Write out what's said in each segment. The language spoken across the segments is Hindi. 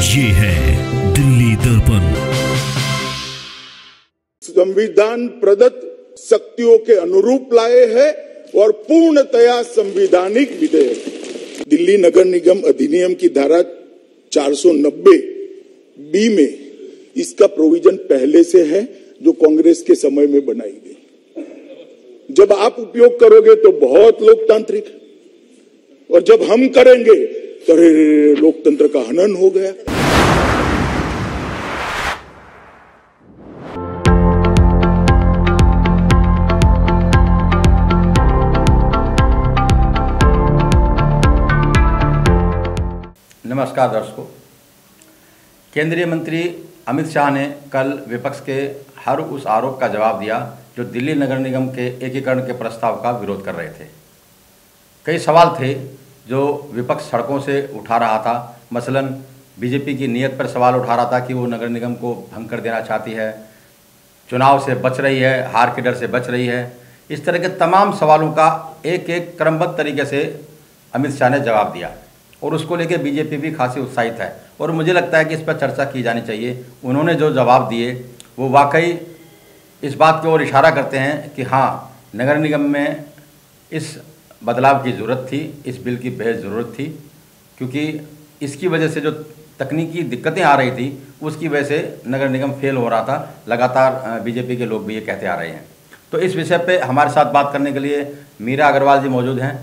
ये है दिल्ली दर्पण। संविधान प्रदत्त शक्तियों के अनुरूप लाए हैं और पूर्णतया संवैधानिक विधेयक। दिल्ली नगर निगम अधिनियम की धारा 490 बी में इसका प्रोविजन पहले से है, जो कांग्रेस के समय में बनाई गई। जब आप उपयोग करोगे तो बहुत लोकतांत्रिक, और जब हम करेंगे तो लोकतंत्र का हनन हो गया। नमस्कार दर्शकों, केंद्रीय मंत्री अमित शाह ने कल विपक्ष के हर उस आरोप का जवाब दिया जो दिल्ली नगर निगम के एकीकरण के प्रस्ताव का विरोध कर रहे थे। कई सवाल थे जो विपक्ष सड़कों से उठा रहा था। मसलन बीजेपी की नीयत पर सवाल उठा रहा था कि वो नगर निगम को भंग कर देना चाहती है, चुनाव से बच रही है, हार के डर से बच रही है। इस तरह के तमाम सवालों का एक एक क्रमबद्ध तरीके से अमित शाह ने जवाब दिया और उसको लेकर बीजेपी भी खासी उत्साहित है और मुझे लगता है कि इस पर चर्चा की जानी चाहिए। उन्होंने जो जवाब दिए वो वाकई इस बात की ओर इशारा करते हैं कि हाँ, नगर निगम में इस बदलाव की ज़रूरत थी, इस बिल की बेहद ज़रूरत थी, क्योंकि इसकी वजह से जो तकनीकी दिक्कतें आ रही थी उसकी वजह से नगर निगम फेल हो रहा था। लगातार बीजेपी के लोग भी ये कहते आ रहे हैं। तो इस विषय पे हमारे साथ बात करने के लिए मीरा अग्रवाल जी मौजूद हैं।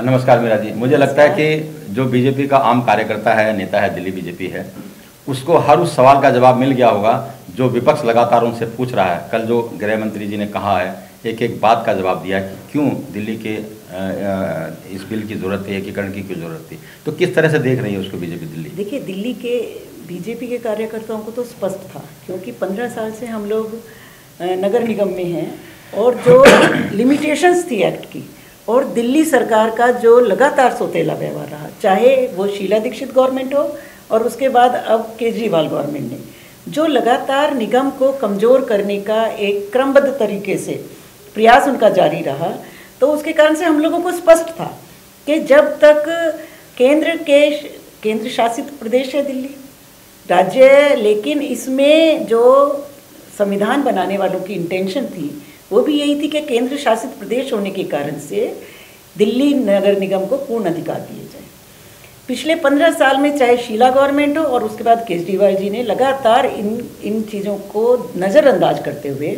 नमस्कार मीरा जी। मुझे लगता है कि जो बीजेपी का आम कार्यकर्ता है, नेता है, दिल्ली बीजेपी है, उसको हर उस सवाल का जवाब मिल गया होगा जो विपक्ष लगातार उनसे पूछ रहा है। कल जो गृह मंत्री जी ने कहा है, एक एक बात का जवाब दिया कि क्यों दिल्ली के इस बिल की ज़रूरत थी, एकीकरण की क्यों ज़रूरत थी। तो किस तरह से देख रही है उसको बीजेपी दिल्ली? देखिए, दिल्ली के बीजेपी के कार्यकर्ताओं को तो स्पष्ट था, क्योंकि 15 साल से हम लोग नगर निगम में हैं और जो लिमिटेशंस थी एक्ट की और दिल्ली सरकार का जो लगातार सौतेला व्यवहार रहा, चाहे वो शीला दीक्षित गवर्नमेंट हो और उसके बाद अब केजरीवाल गवर्नमेंट ने, जो लगातार निगम को कमज़ोर करने का एक क्रमबद्ध तरीके से प्रयास उनका जारी रहा, तो उसके कारण से हम लोगों को स्पष्ट था कि जब तक केंद्र शासित प्रदेश है दिल्ली, राज्य है, लेकिन इसमें जो संविधान बनाने वालों की इंटेंशन थी वो भी यही थी कि केंद्र शासित प्रदेश होने के कारण से दिल्ली नगर निगम को पूर्ण अधिकार दिए जाए। पिछले 15 साल में चाहे शीला गवर्नमेंट हो और उसके बाद केजरीवाल जी ने लगातार इन चीज़ों को नज़रअंदाज करते हुए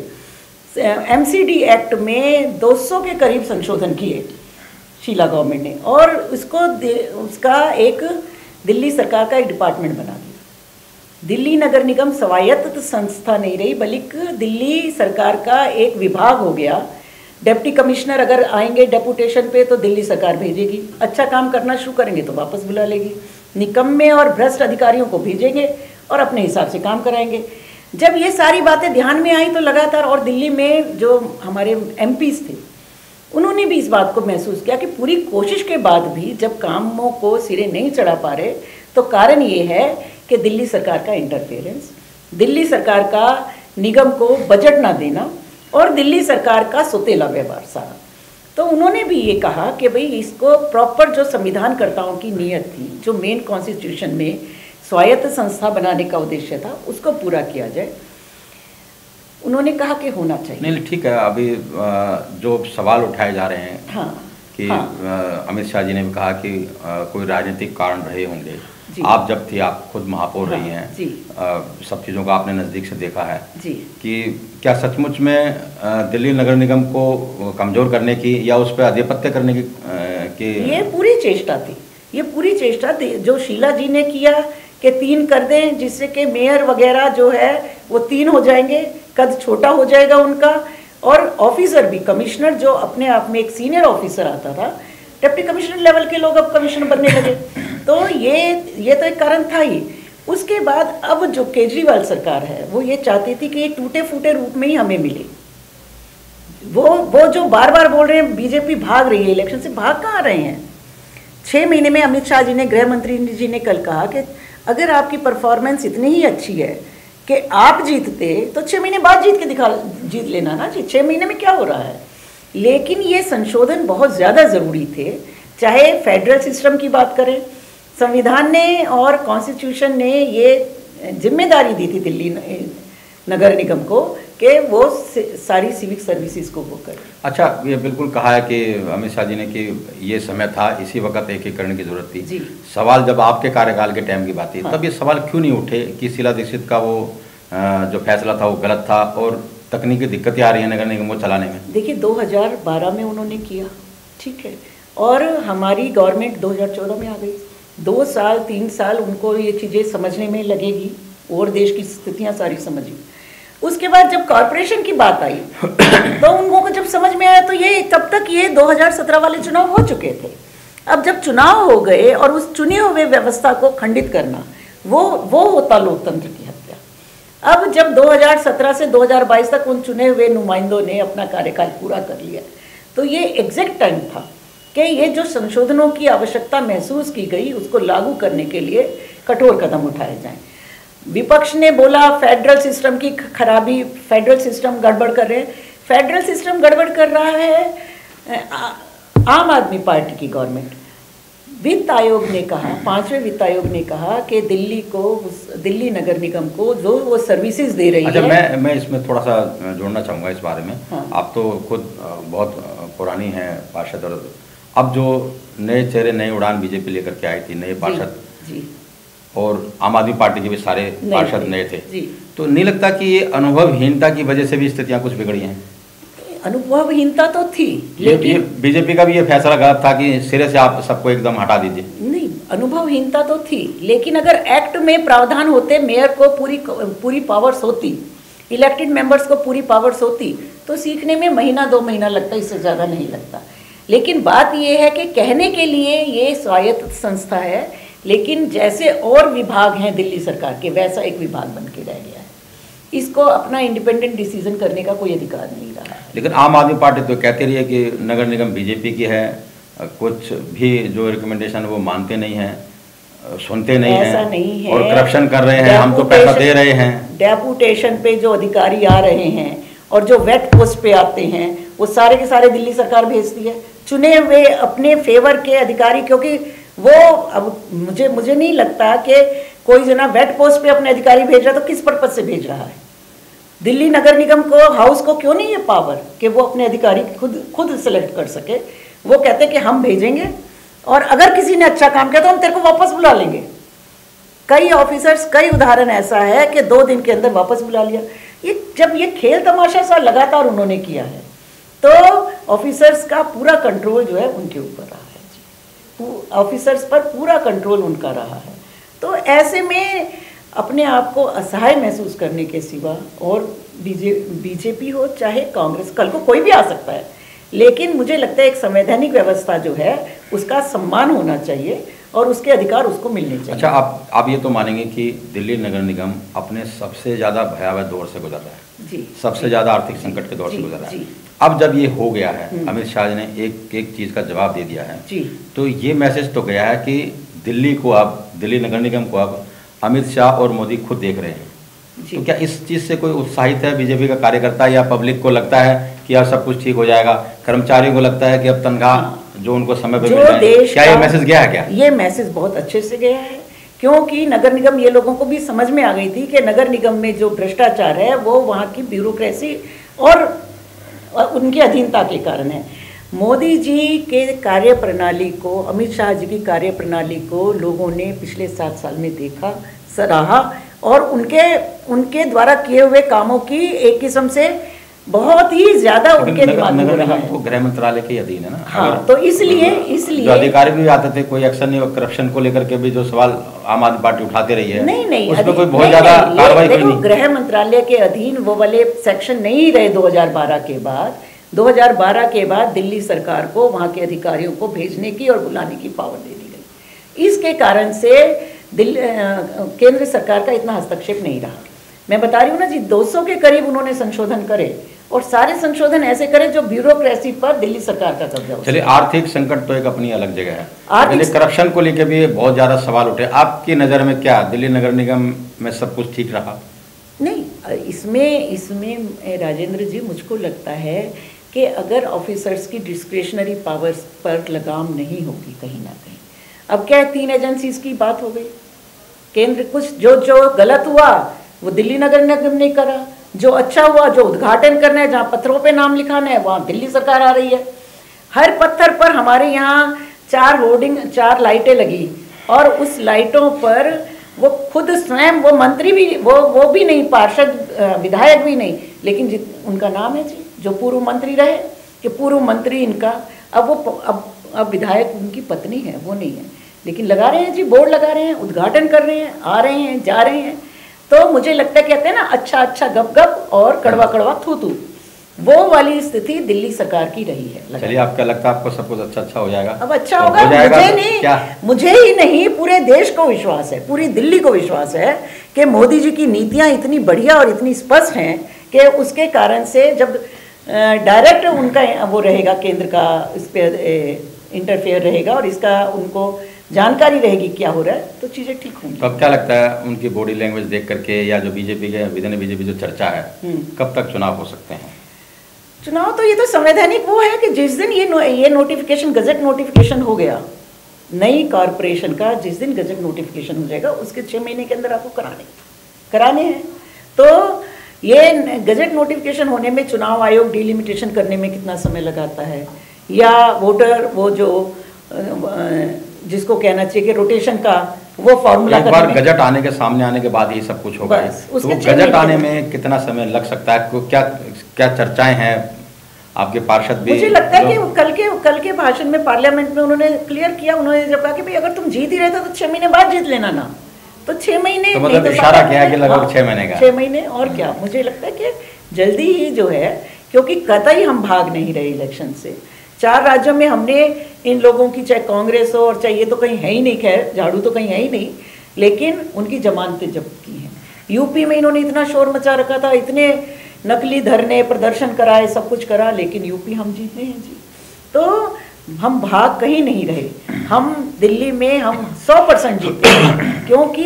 एमसीडी एक्ट में 200 के करीब संशोधन किए शीला गवर्नमेंट ने, और उसका एक दिल्ली सरकार का एक डिपार्टमेंट बना दिया। दिल्ली नगर निगम स्वायत्त संस्था नहीं रही, बल्कि दिल्ली सरकार का एक विभाग हो गया। डिप्टी कमिश्नर अगर आएंगे डेपुटेशन पे तो दिल्ली सरकार भेजेगी, अच्छा काम करना शुरू करेंगे तो वापस बुला लेगी, निकम्मे और भ्रष्ट अधिकारियों को भेजेंगे और अपने हिसाब से काम कराएंगे। जब ये सारी बातें ध्यान में आई तो लगातार, और दिल्ली में जो हमारे एमपीज थे उन्होंने भी इस बात को महसूस किया कि पूरी कोशिश के बाद भी जब कामों को सिरे नहीं चढ़ा पा रहे तो कारण ये है कि दिल्ली सरकार का इंटरफेरेंस, दिल्ली सरकार का निगम को बजट ना देना और दिल्ली सरकार का सौतेला व्यवहार सारा। तो उन्होंने भी ये कहा कि भाई इसको प्रॉपर जो संविधानकर्ताओं की नीयत थी, जो मेन कॉन्स्टिट्यूशन में स्वायत्त संस्था बनाने का उद्देश्य था, उसको पूरा किया जाए। उन्होंने कहा कि होना चाहिए। नहीं, ठीक है। अभी जो सवाल उठाए जा रहे हैं, हाँ, कि हाँ, अमित शाह जी ने भी कहा कि कोई राजनीतिक कारण रहे होंगे। आप जब थी, आप खुद महापौर रही हैं, सब चीज़ों को आपने नज़दीक से देखा है जी, कि क्या सचमुच में दिल्ली नगर निगम को कमज़ोर करने की या उस पर आधिपत्य करने की ये पूरी चेष्टा थी। ये पूरी चेष्टा जो शीला जी ने किया कि 3 कर दें, जिससे कि मेयर वगैरह जो है वो 3 हो जाएंगे, कद छोटा हो जाएगा उनका, और ऑफिसर भी, कमिश्नर जो अपने आप में एक सीनियर ऑफिसर आता था, डिप्टी कमिश्नर लेवल के लोग अब कमिश्नर बनने लगे। तो ये तो एक कारण था ही। उसके बाद अब जो केजरीवाल सरकार है वो ये चाहती थी कि ये टूटे फूटे रूप में ही हमें मिले। वो जो बार बार बोल रहे हैं बीजेपी भाग रही है इलेक्शन से, भाग कहाँ रहे हैं। 6 महीने में अमित शाह जी ने, गृह मंत्री जी ने कल कहा कि अगर आपकी परफॉर्मेंस इतनी ही अच्छी है कि आप जीतते तो 6 महीने बाद जीत लेना ना जी। 6 महीने में क्या हो रहा है। लेकिन ये संशोधन बहुत ज़्यादा ज़रूरी थे, चाहे फेडरल सिस्टम की बात करें, संविधान ने और कॉन्स्टिट्यूशन ने ये जिम्मेदारी दी थी दिल्ली नगर निगम को कि वो सारी सिविक सर्विसेज को वो करे। अच्छा, ये बिल्कुल कहा है कि अमित शाह जी ने कि ये समय था, इसी वक्त एकीकरण की जरूरत थी। जी। सवाल जब आपके कार्यकाल के टाइम की बात थी, तब ये सवाल क्यों नहीं उठे कि शीला दीक्षित का वो जो फैसला था वो गलत था और तकनीकी दिक्कतें आ रही है नगर निगम को चलाने में? देखिए 2012 में उन्होंने किया, ठीक है, और हमारी गवर्नमेंट 2014 में आ गई। 2 साल 3 साल उनको ये चीज़ें समझने में लगेगी और देश की स्थितियाँ सारी समझी। उसके बाद जब कॉरपोरेशन की बात आई तो उनको को जब समझ में आया तो ये तब तक ये 2017 वाले चुनाव हो चुके थे। अब जब चुनाव हो गए और उस चुने हुए व्यवस्था को खंडित करना वो होता लोकतंत्र की हत्या। अब जब 2017 से 2022 तक उन चुने हुए नुमाइंदों ने अपना कार्यकाल पूरा कर लिया तो ये एग्जैक्ट टाइम था कि ये जो संशोधनों की आवश्यकता महसूस की गई उसको लागू करने के लिए कठोर कदम उठाए जाएं। विपक्ष ने बोला फेडरल सिस्टम की खराबी, फेडरल सिस्टम गड़बड़ कर रहे हैं। फेडरल सिस्टम गड़बड़ कर रहा है आम आदमी पार्टी की गवर्नमेंट। वित्त आयोग ने कहा, 5वें वित्त आयोग ने कहा कि दिल्ली नगर निगम को जो वो सर्विसेज दे रही है। अच्छा, मैं इसमें थोड़ा सा जोड़ना चाहूँगा इस बारे में। हाँ। आप तो खुद बहुत पुरानी हैं पार्षद, और अब जो नए चेहरे, नई उड़ान बीजेपी लेकर के आई थी, नए पार्षद जी, और आम आदमी पार्टी के भी सारे पार्षद नए थे, जी। तो नहीं लगता कि ये अनुभवहीनता की वजह से भी स्थितियां कुछ बिगड़ी हैं? अनुभवहीनता तो थी, लेकिन बीजेपी का भी ये फैसला गलत था कि सिरे से आप सबको एकदम हटा दीजिए। नहीं, अनुभवहीनता तो थी, लेकिन अगर एक्ट में प्रावधान होते, मेयर को पूरी पावर्स होती, इलेक्टेड मेंबर्स को पूरी पावर्स होती, तो सीखने में महीना 2 महीना लगता, इससे ज़्यादा नहीं लगता। लेकिन बात ये है कि कहने के लिए ये स्वायत्त संस्था है, लेकिन जैसे और विभाग हैं दिल्ली सरकार के वैसा एक विभाग बन के रह गया है। इसको अपना इंडिपेंडेंट डिसीजन करने का कोई अधिकार नहीं रहा है। लेकिन आम आदमी पार्टी तो कहती रही है कि नगर निगम बीजेपी की है, कुछ भी जो रिकमेंडेशन वो मानते नहीं हैं, सुनते नहीं हैं, ऐसा नहीं है, और करप्शन कर रहे हैं, हम तो पैसा दे रहे हैं। डेपुटेशन पे जो अधिकारी आ रहे हैं और जो वेट पोस्ट पे आते हैं वो सारे के सारे दिल्ली सरकार भेजती है, चुने हुए अपने फेवर के अधिकारी। क्योंकि वो अब मुझे नहीं लगता कि कोई जना वेट पोस्ट पे अपने अधिकारी भेज रहा है तो किस पर्पज से भेज रहा है। दिल्ली नगर निगम को, हाउस को क्यों नहीं है पावर कि वो अपने अधिकारी खुद सेलेक्ट कर सके। वो कहते कि हम भेजेंगे और अगर किसी ने अच्छा काम किया तो हम तेरे को वापस बुला लेंगे। कई ऑफिसर्स, कई उदाहरण ऐसा है कि 2 दिन के अंदर वापस बुला लिया। जब ये खेल तमाशा सा लगातार उन्होंने किया है तो ऑफिसर्स का पूरा कंट्रोल जो है उनके ऊपर रहा है जी, ऑफिसर्स पर पूरा कंट्रोल उनका रहा है। तो ऐसे में अपने आप को असहाय महसूस करने के सिवा, और बीजेपी हो चाहे कांग्रेस, कल को कोई भी आ सकता है, लेकिन मुझे लगता है एक संवैधानिक व्यवस्था जो है उसका सम्मान होना चाहिए और उसके अधिकार उसको मिलने चाहिए। अच्छा, आप ये तो मानेंगे कि दिल्ली नगर निगम अपने सबसे ज़्यादा भयावह दौर से गुजर रहा है जी, सबसे ज़्यादा आर्थिक संकट के दौर से गुजर रहा है। जी। अब जब ये हो गया है, अमित शाह जी ने एक चीज़ का जवाब दे दिया है जी, तो ये मैसेज तो गया है कि दिल्ली नगर निगम को अब अमित शाह और मोदी खुद देख रहे हैं। तो क्या इस चीज़ से कोई उत्साहित है बीजेपी का कार्यकर्ता, या पब्लिक को लगता है कि अब सब कुछ ठीक हो जाएगा, कर्मचारियों को लगता है कि अब तनख्वाह जो उनको समय पर मिल जाएगी? क्या ये मैसेज गया है? क्या ये मैसेज बहुत अच्छे से गया है, क्योंकि नगर निगम, ये लोगों को भी समझ में आ गई थी कि नगर निगम में जो भ्रष्टाचार है वो वहाँ की ब्यूरोक्रेसी और उनकी अधीनता के कारण है। मोदी जी के कार्य प्रणाली को, अमित शाह जी की कार्य प्रणाली को लोगों ने पिछले 7 साल में देखा, सराहा, और उनके द्वारा किए हुए कामों की एक किस्म से बहुत ही ज्यादा उनके दिमाग में नगर रहा निगम तो गृह मंत्रालय के अधीन है ना। हाँ, तो इसलिए जो अधिकारी भी आते थे, कोई एक्शन नहीं, करप्शन को लेकर के भी जो सवाल आम आदमी पार्टी उठाते रही है, नहीं, उसमें कोई बहुत ज्यादा कार्रवाई कोई नहीं। गृह मंत्रालय के अधीन वो वाले सेक्शन नहीं रहे 2012 के बाद। 2012 के बाद दिल्ली सरकार को वहाँ के अधिकारियों को भेजने की और बुलाने की पावर दे दी गई। इसके कारण से केंद्र सरकार का इतना हस्तक्षेप नहीं रहा। मैं बता रही हूँ ना जी, 200 के करीब उन्होंने संशोधन करे, और सारे संशोधन ऐसे करे जो ब्यूरोक्रेसी पर दिल्ली सरकार का कब्जा हो। चलिए, आर्थिक संकट तो एक अपनी अलग जगह है, करप्शन को लेकर भी बहुत ज्यादा सवाल उठे। आपकी नज़र में क्या दिल्ली नगर निगम में सब कुछ ठीक रहा? नहीं, इसमें राजेंद्र जी, मुझको लगता है कि अगर ऑफिसर्स की डिस्क्रिशनरी पावर्स पर लगाम नहीं होगी कहीं ना कहीं, अब क्या है, 3 एजेंसीज की बात हो गई। केंद्र कुछ जो गलत हुआ वो दिल्ली नगर निगम ने करा, जो अच्छा हुआ, जो उद्घाटन करना है, जहाँ पत्थरों पे नाम लिखाना है, वहाँ दिल्ली सरकार आ रही है। हर पत्थर पर हमारे यहाँ 4 होर्डिंग, 4 लाइटें लगी, और उस लाइटों पर वो खुद स्वयं, वो मंत्री भी, वो भी नहीं, पार्षद विधायक भी नहीं, लेकिन उनका नाम है जी, जो पूर्व मंत्री रहे, कि पूर्व मंत्री इनका, अब विधायक उनकी पत्नी है, वो नहीं है, लेकिन लगा रहे हैं जी, बोर्ड लगा रहे हैं, उद्घाटन कर रहे हैं, आ रहे हैं, जा रहे हैं। तो मुझे लगता है, कहते हैं ना, अच्छा अच्छा गप गप और कड़वा कड़वा थू थू, वो वाली स्थिति दिल्ली सरकार की रही है। चलिए, आपका लगता है आपको सब कुछ अच्छा हो जाएगा? अब अच्छा होगा, मुझे नहीं, मुझे ही नहीं, पूरे देश को विश्वास है, पूरी दिल्ली को विश्वास है कि मोदी जी की नीतियां इतनी बढ़िया और इतनी स्पष्ट हैं कि उसके कारण से जब डायरेक्ट उनका वो रहेगा, केंद्र का इस पर इंटरफेयर रहेगा और इसका उनको जानकारी रहेगी क्या हो रहा है, तो चीज़ें ठीक होंगी। तो अब क्या लगता है, उनकी बॉडी लैंग्वेज देख करके, या जो बीजेपी के विधान बीजेपी जो चर्चा है, कब तक चुनाव हो सकते हैं? चुनाव तो ये तो संवैधानिक वो है कि जिस दिन ये नोटिफिकेशन, गजट नोटिफिकेशन हो गया नई कॉरपोरेशन का, जिस दिन गजट नोटिफिकेशन हो जाएगा उसके 6 महीने के अंदर आपको कराने हैं। तो ये गजट नोटिफिकेशन होने में चुनाव आयोग डिलिमिटेशन करने में कितना समय लगाता है, या वोटर वो जो जिसको कहना चाहिए कि रोटेशन का वो फॉर्मूला, एक बार गजट आने के सामने आने के बाद ही सब कुछ होगा। तो गजट आने में कितना समय लग सकता है? क्या चर्चाएं हैं? आपके पार्षद भी, मुझे लगता है कि कल के भाषण में पार्लियामेंट में उन्होंने क्लियर किया, उन्होंने जब कहा कि भाई अगर तुम जीत ही रहे थे तो 6 महीने बाद जीत लेना ना, तो 6 महीने, तो मतलब इशारा किया है कि लगभग 6 महीने का, 6 महीने और क्या। मुझे लगता है कि जल्दी ही जो है, क्योंकि कतई हम भाग नहीं रहे इलेक्शन से। 4 राज्यों में हमने इन लोगों की, चाहे कांग्रेस हो और चाहे ये तो कहीं है ही नहीं, खैर झाड़ू तो कहीं है ही नहीं, लेकिन उनकी जमानतें जब्त की हैं। यूपी में इन्होंने इतना शोर मचा रखा था, इतने नकली धरने प्रदर्शन कराए, सब कुछ करा, लेकिन यूपी हम जीते हैं जी। तो हम भाग कहीं नहीं रहे, हम दिल्ली में हम 100% जीते हैं, क्योंकि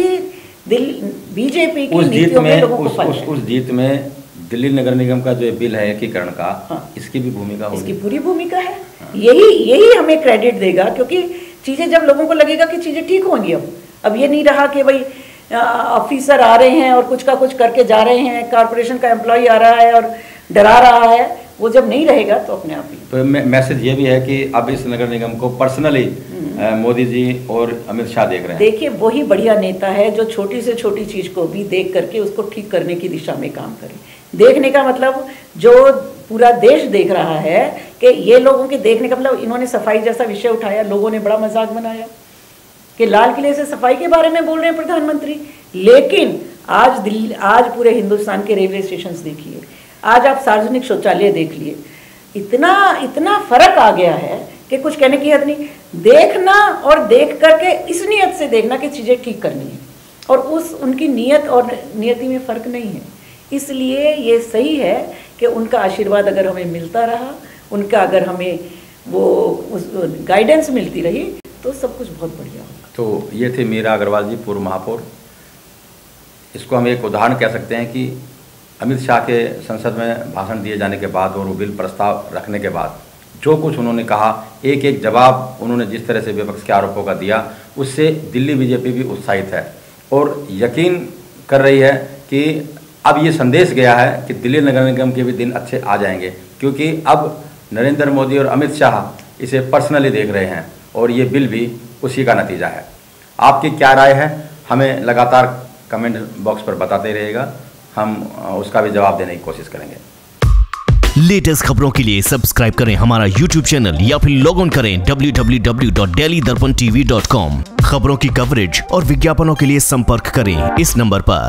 बीजेपी की नीतियों में लोगों को फर्क है। उस जीत में दिल्ली नगर निगम का जो बिल है एकीकरण का, हाँ, इसकी भी भूमिका होगी। इसकी पूरी भूमिका है, हाँ। यही हमें क्रेडिट देगा, क्योंकि चीज़ें जब लोगों को लगेगा कि चीज़ें ठीक होंगी, अब ये नहीं रहा कि भाई ऑफिसर आ रहे हैं और कुछ का कुछ करके जा रहे हैं, कॉर्पोरेशन का एम्प्लॉय आ रहा है और डरा रहा है, वो जब नहीं रहेगा तो अपने आप ही। तो मैसेज ये भी है कि अब इस नगर निगम को पर्सनली मोदी जी और अमित शाह देख रहे हैं। देखिए, वही बढ़िया नेता है जो छोटी से छोटी चीज़ को भी देख करके उसको ठीक करने की दिशा में काम करे। देखने का मतलब जो पूरा देश देख रहा है कि ये लोगों के देखने का मतलब, इन्होंने सफाई जैसा विषय उठाया, लोगों ने बड़ा मजाक बनाया कि लाल किले से सफाई के बारे में बोल रहे हैं प्रधानमंत्री, लेकिन आज पूरे हिंदुस्तान के रेलवे स्टेशन देखिए, आज आप सार्वजनिक शौचालय देख लिए, इतना फर्क आ गया है कि कुछ कहने की हद नहीं। देखना और देख करके इस नियत से देखना कि चीज़ें ठीक करनी है, और उनकी नियत और नियति में फ़र्क नहीं है। इसलिए ये सही है कि उनका आशीर्वाद अगर हमें मिलता रहा, उनका अगर हमें वो गाइडेंस मिलती रही, तो सब कुछ बहुत बढ़िया होगा। तो ये थे मीरा अग्रवाल जी, पूर्व महापौर। इसको हम एक उदाहरण कह सकते हैं कि अमित शाह के संसद में भाषण दिए जाने के बाद और वो बिल प्रस्ताव रखने के बाद जो कुछ उन्होंने कहा, एक एक जवाब उन्होंने जिस तरह से विपक्ष के आरोपों का दिया, उससे दिल्ली बीजेपी भी उत्साहित है और यकीन कर रही है कि अब ये संदेश गया है कि दिल्ली नगर निगम के भी दिन अच्छे आ जाएंगे, क्योंकि अब नरेंद्र मोदी और अमित शाह इसे पर्सनली देख रहे हैं और ये बिल भी उसी का नतीजा है। आपकी क्या राय है, हमें लगातार कमेंट बॉक्स पर बताते रहिएगा, हम उसका भी जवाब देने की कोशिश करेंगे। लेटेस्ट खबरों के लिए सब्सक्राइब करें हमारा YouTube चैनल या फिर लॉग इन करें www.delhidarpantv.com। खबरों की कवरेज और विज्ञापनों के लिए संपर्क करें इस नंबर पर।